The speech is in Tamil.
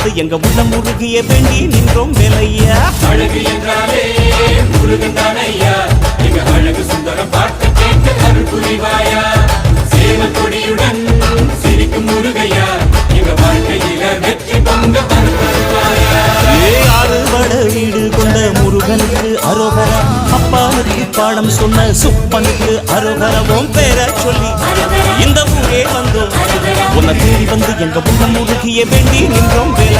வந்து எங்க உள்ளம் முருகிய வேண்டி நின்றோம் வேலையா. அழகு என்றாலே முருகன் தானையா, எங்க அழகு சுந்தரம் பார்த்து கேட்டு அருள் புரிவாயா. சேவல் கொடியுடன் சிரிக்கும் முருகையா, எங்க வாழ்க்கையில வெற்றி பொங்க வருவாயா. ஆறுபட வீடு கொண்ட முருகனுக்கு அரோகரா, அப்பானுக்கு பாடம் சொன்ன சுப்பனுக்கு அரோகரவும் பேர சொல்லி இந்த ஊரே வந்தோம். உன்னை தேடி வந்து எங்க உள்ளம் முருகிய வேண்டி நின்றோம் வேலை.